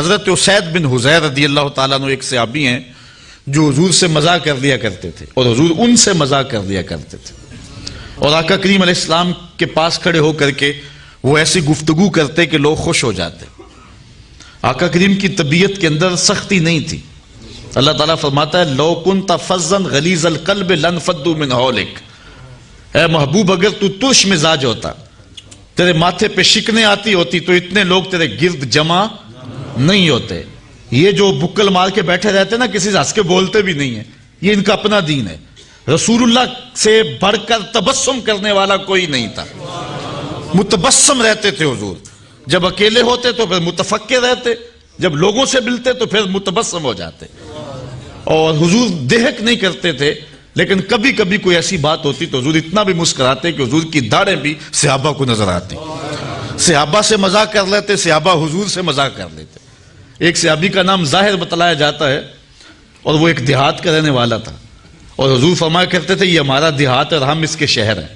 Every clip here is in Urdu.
حضرت اسید بن حضیر رضی اللہ تعالیٰ عنہ ایک صحابی ہیں جو حضور سے مذاق کر لیا کرتے تھے اور حضور ان سے مذاق کر لیا کرتے تھے، اور آقا کریم علیہ السلام کے پاس کھڑے ہو کر کے وہ ایسی گفتگو کرتے کہ لوگ خوش ہو جاتے۔ آقا کریم کی طبیعت کے اندر سختی نہیں تھی۔ اللہ تعالیٰ فرماتا ہے لو کنت فظا غلیظ القلب لانفضوا من حولک، اے محبوب اگر تو ترش مزاج ہوتا، تیرے ماتھے پہ شکنیں آتی ہوتی تو اتنے لوگ تیرے گرد جمع نہیں ہوتے۔ یہ جو بکل مار کے بیٹھے رہتے نا، کسی سے ہنس کے بولتے بھی نہیں ہیں، یہ ان کا اپنا دین ہے۔ رسول اللہ سے بڑھ کر تبسم کرنے والا کوئی نہیں تھا، متبسم رہتے تھے حضور۔ جب اکیلے ہوتے تو پھر متفکر رہتے، جب لوگوں سے ملتے تو پھر متبسم ہو جاتے، اور حضور دہک نہیں کرتے تھے۔ لیکن کبھی کبھی کوئی ایسی بات ہوتی تو حضور اتنا بھی مسکراتے کہ حضور کی داڑھیں بھی صحابہ کو نظر آتی، صحابہ سے مذاق کر لیتے، صحابہ حضور سے مذاق کر لیتے۔ ایک صحابی کا نام ظاہر بتلایا جاتا ہے، اور وہ ایک دیہات کا رہنے والا تھا، اور حضور فرمایا کرتے تھے یہ ہمارا دیہات ہے اور ہم اس کے شہر ہیں۔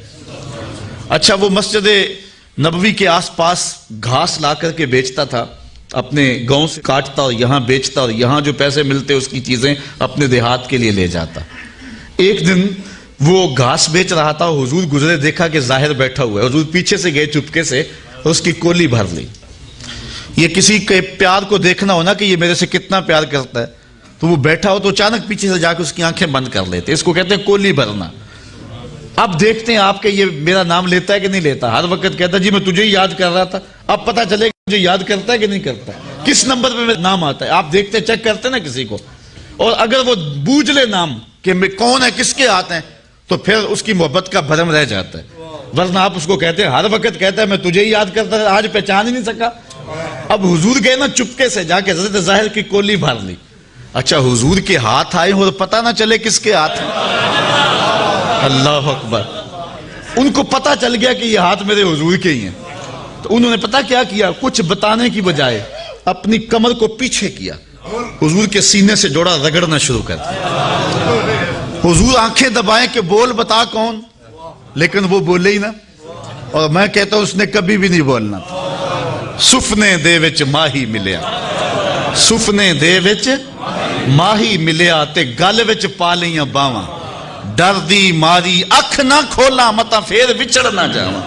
اچھا، وہ مسجد نبوی کے آس پاس گھاس لا کر کے بیچتا تھا، اپنے گاؤں سے کاٹتا اور یہاں بیچتا، اور یہاں جو پیسے ملتے اس کی چیزیں اپنے دیہات کے لیے لے جاتا۔ ایک دن وہ گھاس بیچ رہا تھا، حضور گزرے، دیکھا کہ ظاہر بیٹھا ہوا ہے، حضور پیچھے سے گئے چپکے سے اور اس کی کولی بھر لی۔ یہ کسی کے پیار کو دیکھنا ہونا کہ یہ میرے سے کتنا پیار کرتا ہے، تو وہ بیٹھا ہو تو اچانک پیچھے سے جا کے اس کی آنکھیں بند کر لیتے، اس کو کہتے ہیں کولی بھرنا۔ اب دیکھتے ہیں آپ کہ یہ میرا نام لیتا ہے کہ نہیں لیتا، ہر وقت کہتا ہے جی میں تجھے ہی یاد کر رہا تھا، اب پتہ چلے کہ مجھے یاد کرتا ہے کہ نہیں کرتا ہے، کس نمبر پہ میرا نام آتا ہے۔ آپ دیکھتے چیک کرتے نا کسی کو، اور اگر وہ بوجھ لے نام کہ میں کون ہے، کس کے ہاتھ ہیں، تو پھر اس کی محبت کا بھرم رہ جاتا ہے۔ ورنہ آپ اس کو کہتے ہیں، ہر وقت کہتا ہے میں تجھے ہی یاد کرتا ہے، آج پہچان ہی نہیں سکا۔ اب حضور گئے نا چپکے سے جا کے حضرت ظاہر کی کولی بھر لی۔ اچھا، حضور کے ہاتھ آئے اور پتہ نہ چلے کس کے ہاتھ ہیں۔ اللہ اکبر، ان کو پتہ چل گیا کہ یہ ہاتھ میرے حضور کے ہی ہیں، تو انہوں نے پتہ کیا کیا، کچھ بتانے کی بجائے اپنی کمر کو پیچھے کیا، حضور کے سینے سے جوڑا رگڑنا شروع کر دیا۔ حضور آنکھیں دبائیں کہ بول بتا کون، لیکن وہ بولے ہی نہ، اور میں کہتا ہوں اس نے کبھی بھی نہیں بولنا تھا۔ سفنے دے وچ ماہی ملیا، سفنے دے وچ ماہی ملیا تے گل وچ پا لیاں باواں، ڈر دی ماری اکھ نہ کھولا متا پھر وچڑ نہ جاواں۔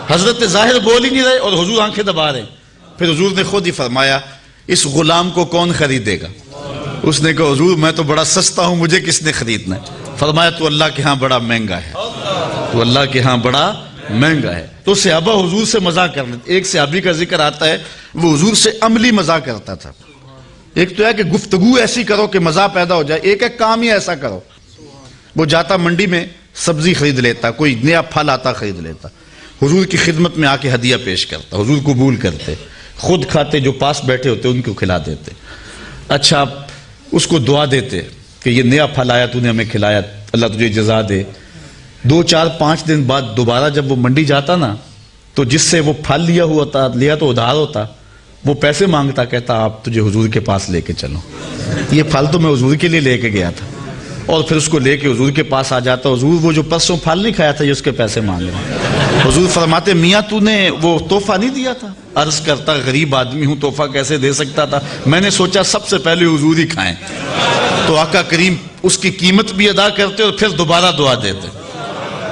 حضرت ظاہر بول ہی نہیں رہے اور حضور آنکھیں دبا رہے۔ پھر حضور نے خود ہی فرمایا اس غلام کو کون خریدے گا؟ اس نے کہا حضور میں تو بڑا سستا ہوں، مجھے کس نے خریدنا ہے؟ فرمایا تو اللہ کے ہاں بڑا مہنگا ہے، تو اللہ کے ہاں بڑا مہنگا ہے۔ تو صحابہ حضور سے مذاق کر لیتے۔ ایک صحابی کا ذکر آتا ہے وہ حضور سے عملی مذاق کرتا تھا۔ ایک تو ہے کہ گفتگو ایسی کرو کہ مزہ پیدا ہو جائے، ایک ہے کام ہی ایسا کرو۔ وہ جاتا منڈی میں سبزی خرید لیتا، کوئی نیا پھل آتا خرید لیتا، حضور کی خدمت میں آ کے ہدیہ پیش کرتا، حضور قبول کرتے، خود کھاتے، جو پاس بیٹھے ہوتے ان کو کھلا دیتے۔ اچھا، اس کو دعا دیتے کہ یہ نیا پھل آیا تو نے ہمیں کھلایا، اللہ تجھے جزا دے۔ 2 4 5 دن بعد دوبارہ جب وہ منڈی جاتا نا، تو جس سے وہ پھل لیا تو ادھار ہوتا، وہ پیسے مانگتا، کہتا آپ تجھے حضور کے پاس لے کے چلو، یہ پھل تو میں حضور کے لیے لے کے گیا تھا۔ اور پھر اس کو لے کے حضور کے پاس آ جاتا، حضور وہ جو پرسوں پھل نہیں کھایا تھا یہ اس کے پیسے مانگ رہا۔ حضور فرماتے میاں تو نے وہ تحفہ نہیں دیا تھا؟ عرض کرتا غریب آدمی ہوں، تحفہ کیسے دے سکتا تھا، میں نے سوچا سب سے پہلے حضور ہی کھائیں۔ تو آقا کریم اس کی قیمت بھی ادا کرتے اور پھر دوبارہ دعا دیتے،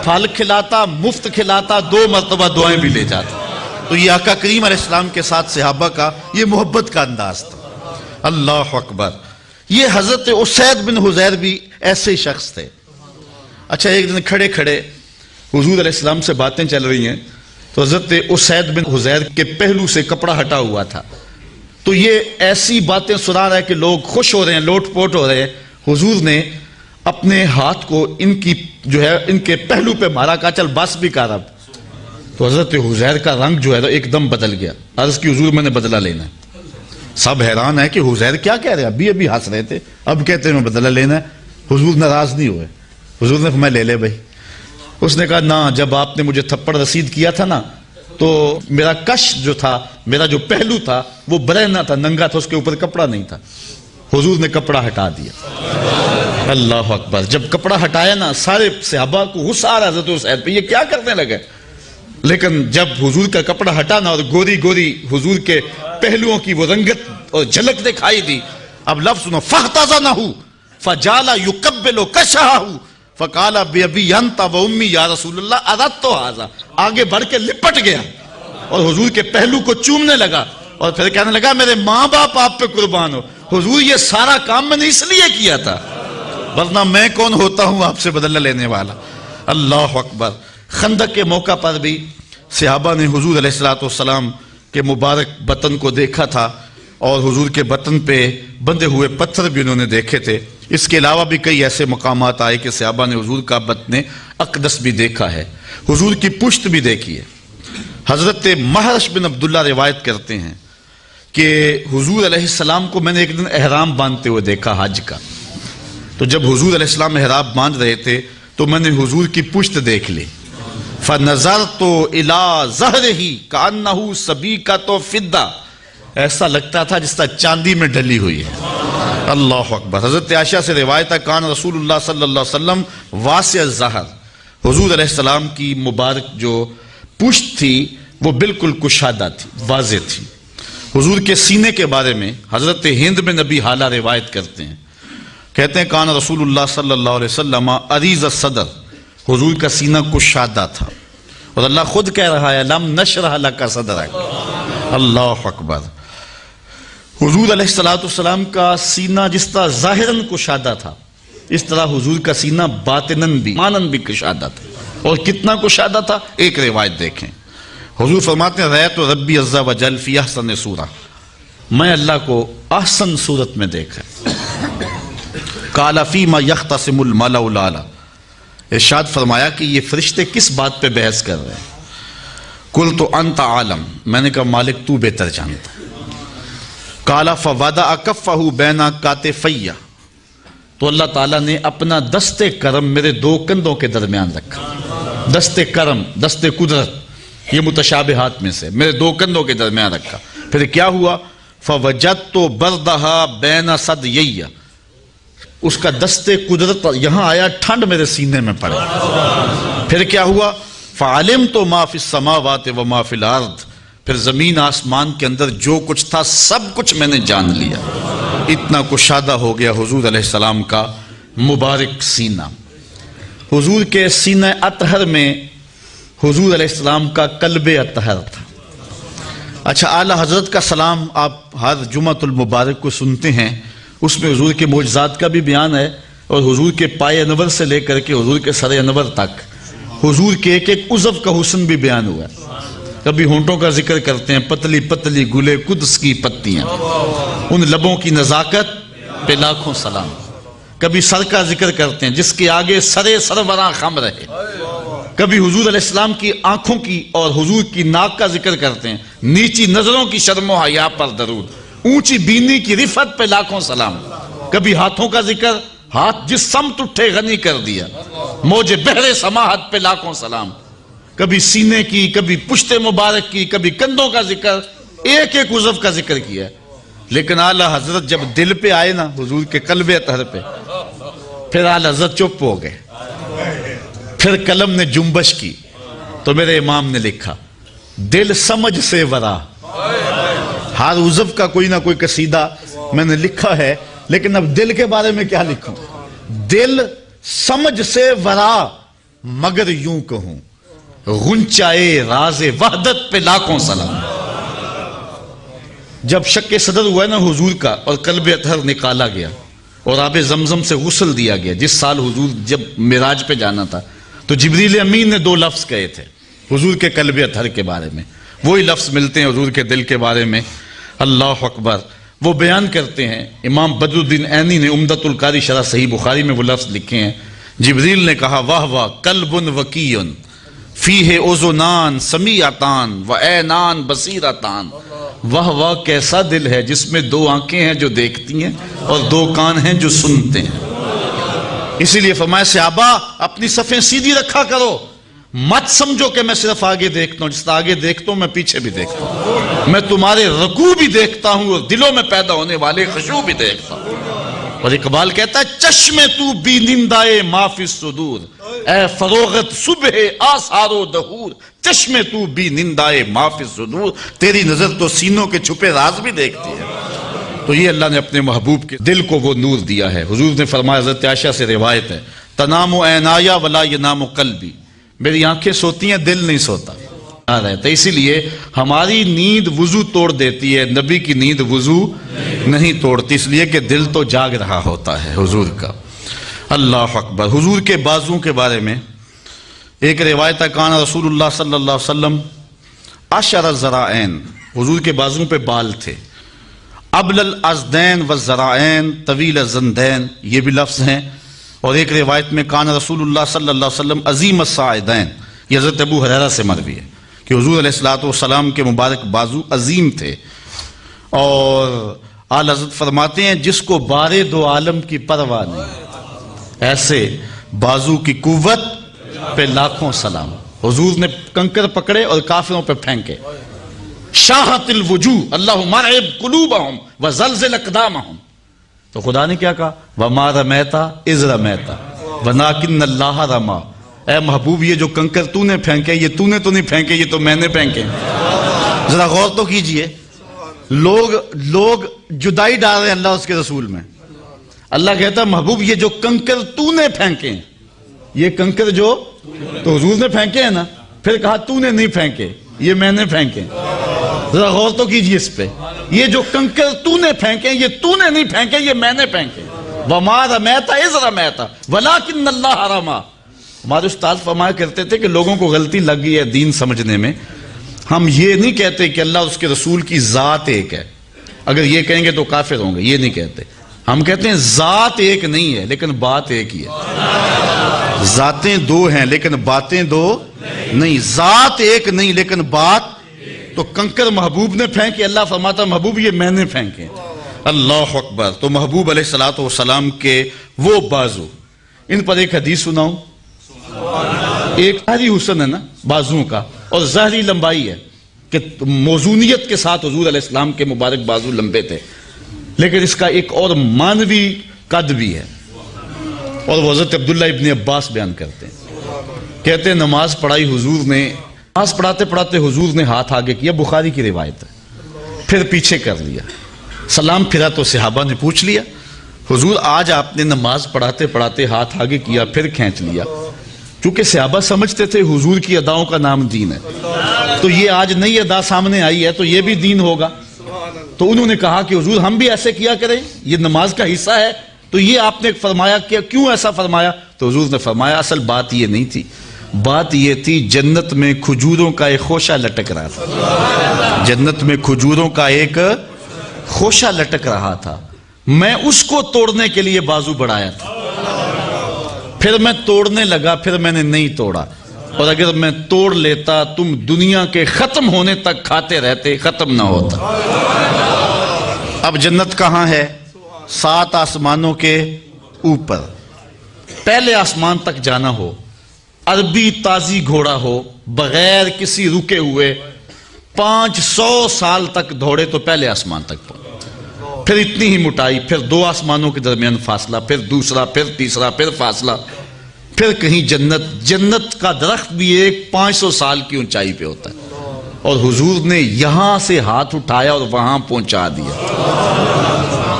پھل کھلاتا، مفت کھلاتا، 2 مرتبہ دعائیں بھی لے جاتا۔ تو یہ آقا کریم علیہ السلام کے ساتھ صحابہ کا یہ محبت کا انداز تھا۔ اللہ اکبر۔ یہ حضرت اسید بن حضیر بھی ایسے شخص تھے۔ اچھا، ایک دن کھڑے کھڑے حضور علیہ السلام سے باتیں چل رہی ہیں، تو حضرت اسید بن حضیر کے پہلو سے کپڑا ہٹا ہوا تھا، تو یہ ایسی باتیں سنا رہا ہے کہ لوگ خوش ہو رہے ہیں، لوٹ پوٹ ہو رہے ہیں۔ حضور نے اپنے ہاتھ کو ان کے پہلو پہ مارا، کہا چل بس بھی کر اب۔ تو حضرت حضیر کا رنگ جو ہے ایک دم بدل گیا۔ عرض کی حضور میں نے بدلہ لینا ہے۔ سب حیران ہے کہ حضیر کیا کہہ رہے ہیں، ابھی ہنس رہے تھے، اب کہتے ہیں میں بدلہ لینا ہے۔ حضور ناراض نہیں ہوئے، حضور نے فرمایا لے لے بھائی۔ اس نے کہا نہ، جب آپ نے مجھے تھپڑ رسید کیا تھا نا، تو میرا کش جو تھا، میرا جو پہلو تھا وہ برہنہ تھا، ننگا تھا، اس کے اوپر کپڑا نہیں تھا۔ حضور نے کپڑا ہٹا دیا۔ اللہ اکبر۔ جب کپڑا ہٹایا نا، سارے صحابہ کو غصہ آ رہا حضرت اسید پہ، یہ کیا کرنے لگے؟ لیکن جب حضور کا کپڑا ہٹا نا اور گوری گوری حضور کے پہلوؤں کی وہ رنگت اور جھلک دکھائی دی. اب لفظ سنو، فاحتضنہ فجعل یقبل کشہہ فقال بأبی انت وأمی یا رسول اللہ اردت ھذا، آگے بڑھ کے لپٹ گیا اور حضور کے پہلو کو چومنے لگا اور پھر کہنے لگا میرے ماں باپ آپ پہ قربان ہو حضور، یہ سارا کام میں نے اس لیے کیا تھا، ورنہ میں کون ہوتا ہوں آپ سے بدلہ لینے والا. اللہ اکبر. خندق کے موقع پر بھی صحابہ نے حضور علیہ السلام کے مبارک بطن کو دیکھا تھا اور حضور کے بطن پہ بندھے ہوئے پتھر بھی انہوں نے دیکھے تھے. اس کے علاوہ بھی کئی ایسے مقامات آئے کہ صحابہ نے حضور کا بطن اقدس بھی دیکھا ہے، حضور کی پشت بھی دیکھی ہے. حضرت محرش بن عبداللہ روایت کرتے ہیں کہ حضور علیہ السلام کو میں نے ایک دن احرام باندھتے ہوئے دیکھا حج کا. تو جب حضور علیہ السلام احرام باندھ رہے تھے تو میں نے حضور کی پشت دیکھ لی. فَنَظَرْتُ إِلَىٰ ظَهْرِهِ كَأَنَّهُ سَبِيكَةُ فِضَّةٌ، ایسا لگتا تھا جس طرح چاندی میں ڈلی ہوئی ہے. اللہ اکبر. حضرت عائشہ سے روایت ہے کان رسول اللہ صلی اللہ علیہ وسلم واسع الظہر، حضور علیہ السلام کی مبارک جو پشت تھی وہ بالکل کشادہ تھی، واضح تھی. حضور کے سینے کے بارے میں حضرت ہند بن نبی حالہ روایت کرتے ہیں، کہتے ہیں کان رسول اللہ صلی اللہ علیہ وسلم عریض الصدر، حضور کا سینہ کشادہ تھا اور اللہ خود کہہ رہا ہے لم نشرح لک صدرک. اللہ اکبر. حضور علیہ السلام کا سینہ جس طرح ظاہراً کشادہ تھا اس طرح حضور کا سینہ باطناً بھی مانن بھی کشادہ تھا. اور کتنا کشادہ تھا ایک روایت دیکھیں. حضور فرماتے ہیں رأیت ربی عز و جل فی احسن صورہ، میں اللہ کو احسن صورت میں دیکھا. قال فیما یختصم الملأ الاعلی، ارشاد فرمایا کہ یہ فرشتے کس بات پہ بحث کر رہے ہیں. قلت انت عالم، میں نے کہا مالک تو بہتر جانتا. قال فوضع کفہ بین کاتفی، تو اللہ تعالیٰ نے اپنا دست کرم میرے دو کندھوں کے درمیان رکھا. دست کرم، دست قدرت، یہ متشابہات میں سے میرے دو کندھوں کے درمیان رکھا. پھر کیا ہوا؟ فوجدت بردہا بین صدیی، اس کا دست قدرت یہاں آیا، ٹھنڈ میرے سینے میں پڑے. پھر کیا ہوا؟ فعلمت ما فی السماوات و ما فی الارض، پھر زمین آسمان کے اندر جو کچھ تھا سب کچھ میں نے جان لیا. اتنا کشادہ ہو گیا حضور علیہ السلام کا مبارک سینہ. حضور کے سینہ اطہر میں حضور علیہ السلام کا قلب اطہر تھا. اچھا، اعلیٰ حضرت کا سلام آپ ہر جمعۃ المبارک کو سنتے ہیں، اس میں حضور کے معجزات کا بھی بیان ہے اور حضور کے پائے انور سے لے کر کے حضور کے سر انور تک حضور کے ایک ایک عضو کا حسن بھی بیان ہوا ہے. کبھی ہونٹوں کا ذکر کرتے ہیں، پتلی پتلی گلے قدس کی پتیاں، ان لبوں کی نزاکت پہ لاکھوں سلام. کبھی سر کا ذکر کرتے ہیں جس کے آگے سرے سروراں خم رہے. کبھی حضور علیہ السلام کی آنکھوں کی اور حضور کی ناک کا ذکر کرتے ہیں، نیچی نظروں کی شرم و حیا پر درود، اونچی بینی کی رفت پہ لاکھوں سلام. کبھی ہاتھوں کا ذکر، ہاتھ جس سمت اٹھے غنی کر دیا، موج بحر سماحت پہ لاکھوں سلام. کبھی سینے کی، کبھی پشت مبارک کی، کبھی کندھوں کا ذکر، ایک ایک عضو کا ذکر کیا. لیکن اعلیٰ حضرت جب دل پہ آئے نا، حضور کے قلب اطہر پہ، پھر اعلیٰ حضرت چپ ہو گئے. پھر قلم نے جنبش کی تو میرے امام نے لکھا دل سمجھ سے ورا. ہر عضو کا کوئی نہ کوئی قصیدہ میں نے لکھا ہے، لیکن اب دل کے بارے میں کیا لکھوں؟ دل سمجھ سے ورا مگر یوں کہوں، غنچائے راز وحدت پہ لاکھوں سلام. جب شق صدر ہوا ہے نا حضور کا اور قلب اطہر نکالا گیا اور آب زمزم سے غسل دیا گیا، جس سال حضور جب معراج پہ جانا تھا تو جبریل امین نے دو لفظ کہے تھے حضور کے قلب اطہر کے بارے میں. وہی لفظ ملتے ہیں حضور کے دل کے بارے میں. اللہ اکبر. وہ بیان کرتے ہیں، امام بدر الدین عینی نے عمدۃ القاری شرح صحیح بخاری میں وہ لفظ لکھے ہیں. جبریل نے کہا واہ واہ قلب وکیع فیہ اذنان سمیعتان و عینان بصیرتان، واہ واہ کیسا دل ہے جس میں دو آنکھیں ہیں جو دیکھتی ہیں اور دو کان ہیں جو سنتے ہیں. اسی لیے فرمایا صحابہ اپنی صفیں سیدھی رکھا کرو، مت سمجھو کہ میں صرف آگے دیکھتا ہوں، جس طرح آگے دیکھتا ہوں میں پیچھے بھی دیکھتا ہوں، میں تمہارے رکوع بھی دیکھتا ہوں اور دلوں میں پیدا ہونے والے خشوع بھی دیکھتا ہوں. اور اقبال کہتا ہے چشم تو بی نندائے ما فی الصدور، اے فروغت صبح آثار و دہور، چشم تو بی نندائے ما فی الصدور، تیری نظر تو سینوں کے چھپے راز بھی دیکھتی ہے. تو یہ اللہ نے اپنے محبوب کے دل کو وہ نور دیا ہے. حضور نے فرمایا, حضرت عائشہ سے روایت ہے, تنام عینایا ولا ینام قلبی, میری آنکھیں سوتی ہیں دل نہیں سوتا رہتا. اسی لیے ہماری نیند وضو توڑ دیتی ہے, نبی کی نیند وضو نہیں توڑتی, اس لیے کہ دل تو جاگ رہا ہوتا ہے حضور کا. اللہ اکبر. حضور کے بازوں کے بارے میں ایک روایت ہے, کان رسول اللہ صلی اللہ علیہ وسلم اشر الذراعین, حضور کے بازوں پہ بال تھے, ابل الازدین والذراعین طویل الزندین, یہ بھی لفظ ہیں. اور ایک روایت میں کان رسول اللہ صلی اللہ علیہ وسلم عظیم الصاعدین, یہ حضرت ابو ہریرہ سے مروی ہے کہ حضور علیہ الصلوۃ والسلام کے مبارک بازو عظیم تھے. اور اعلی حضرت فرماتے ہیں, جس کو بارے دو عالم کی پرواہ نہیں, ایسے بازو کی قوت پہ لاکھوں سلام. حضور نے کنکر پکڑے اور کافروں پہ پھینکے. شاہت الوجوہ اللہم ارعب قلوبہم وزلزل اقدامہم, تو خدا نے کیا کہا, وما رمیتا اذ رمیتا ولکن اللہ رما. اے محبوب, یہ جو کنکر تو نے پھینکے, یہ تو نے تو نہیں پھینکے, یہ تو میں نے پھینکے. ذرا غور تو کیجئے, لوگ جدائی ڈال رہے ہیں اللہ اس کے رسول میں. اللہ کہتا ہے محبوب یہ جو کنکر تو نے پھینکے, یہ کنکر جو تو حضور نے پھینکے ہیں نا, پھر کہا تو نے نہیں پھینکے, یہ میں نے پھینکے. ذرا غور تو کیجئے اس پہ, یہ جو کنکر تو نے پھینکے, یہ تو نے نہیں پھینکے, یہ میں نے پھینکے. وما رمیتا اذ رمیتا ولکن اللہ رما. ہمارے استاد فرمایا کرتے تھے کہ لوگوں کو غلطی لگ گئی ہے دین سمجھنے میں. ہم یہ نہیں کہتے کہ اللہ اس کے رسول کی ذات ایک ہے, اگر یہ کہیں گے تو کافر ہوں گے, یہ نہیں کہتے. ہم کہتے ہیں ذات ایک نہیں ہے لیکن بات ایک ہی ہے. ذاتیں دو ہیں لیکن باتیں دو نہیں. ذات ایک نہیں لیکن بات. تو کنکر محبوب نے پھینکے, اللہ فرماتا محبوب یہ میں نے پھینکے. اللہ اکبر. تو محبوب علیہ الصلوۃ والسلام کے وہ بازو, ان پر ایک حدیث سناؤں. ایک ظاہری حسن ہے نا بازوں کا, اور ظاہری لمبائی ہے کہ موزونیت کے ساتھ حضور علیہ السلام کے مبارک بازو لمبے تھے, لیکن اس کا ایک اور مانوی قد بھی ہے. اور وہ حضرت عبداللہ ابن عباس بیان کرتے ہیں, کہتے ہیں نماز پڑھائی حضور نے, نماز پڑھاتے پڑھاتے حضور نے ہاتھ آگے کیا, بخاری کی روایت ہے, پھر پیچھے کر لیا, سلام پھرا تو صحابہ نے پوچھ لیا حضور آج آپ نے نماز پڑھاتے پڑھاتے ہاتھ آگے کیا پھر کھینچ لیا. چونکہ صحابہ سمجھتے تھے حضور کی اداؤں کا نام دین ہے, تو یہ آج نئی ادا سامنے آئی ہے تو یہ بھی دین ہوگا. تو انہوں نے کہا کہ حضور ہم بھی ایسے کیا کریں, یہ نماز کا حصہ ہے. تو یہ آپ نے فرمایا کہ کیوں ایسا فرمایا؟ تو حضور نے فرمایا اصل بات یہ نہیں تھی, بات یہ تھی جنت میں کھجوروں کا ایک خوشہ لٹک رہا تھا. جنت میں کھجوروں کا ایک خوشہ لٹک رہا تھا, میں اس کو توڑنے کے لیے بازو بڑھایا تھا. پھر میں توڑنے لگا, پھر میں نے نہیں توڑا, اور اگر میں توڑ لیتا تم دنیا کے ختم ہونے تک کھاتے رہتے, ختم نہ ہوتا. اب جنت کہاں ہے؟ 7 آسمانوں کے اوپر. پہلے آسمان تک جانا ہو, عربی تازی گھوڑا ہو, بغیر کسی رکے ہوئے 500 سال تک دوڑے تو پہلے آسمان تک پہنچے. پھر اتنی ہی موٹائی, پھر 2 آسمانوں کے درمیان فاصلہ, پھر دوسرا, پھر تیسرا, پھر فاصلہ, پھر کہیں جنت. جنت کا درخت بھی ایک 500 سال کی اونچائی پہ ہوتا ہے, اور حضور نے یہاں سے ہاتھ اٹھایا اور وہاں پہنچا دیا.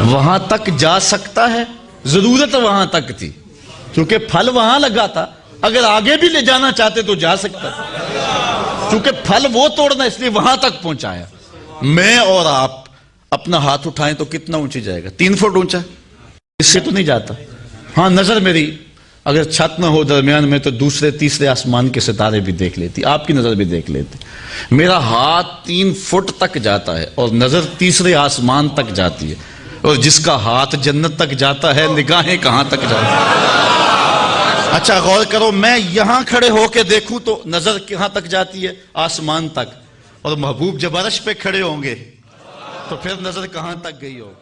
وہاں تک جا سکتا ہے, ضرورت وہاں تک تھی کیونکہ پھل وہاں لگا تھا. اگر آگے بھی لے جانا چاہتے تو جا سکتا, کیونکہ پھل وہ توڑنا, اس لیے وہاں تک پہنچایا. میں اور آپ اپنا ہاتھ اٹھائیں تو کتنا اونچی جائے گا؟ 3 فٹ اونچا, اس سے تو نہیں جاتا. ہاں نظر میری اگر چھت نہ ہو درمیان میں تو دوسرے تیسرے آسمان کے ستارے بھی دیکھ لیتی, آپ کی نظر بھی دیکھ لیتی. میرا ہاتھ 3 فٹ تک جاتا ہے اور نظر تیسرے آسمان تک جاتی ہے, اور جس کا ہاتھ جنت تک جاتا ہے نگاہیں کہاں تک جاتی ہیں؟ اچھا غور کرو, میں یہاں کھڑے ہو کے دیکھوں تو نظر کہاں تک جاتی ہے؟ آسمان تک. اور محبوب جب عرش پہ کھڑے ہوں گے تو پھر نظر کہاں تک گئی ہوگی؟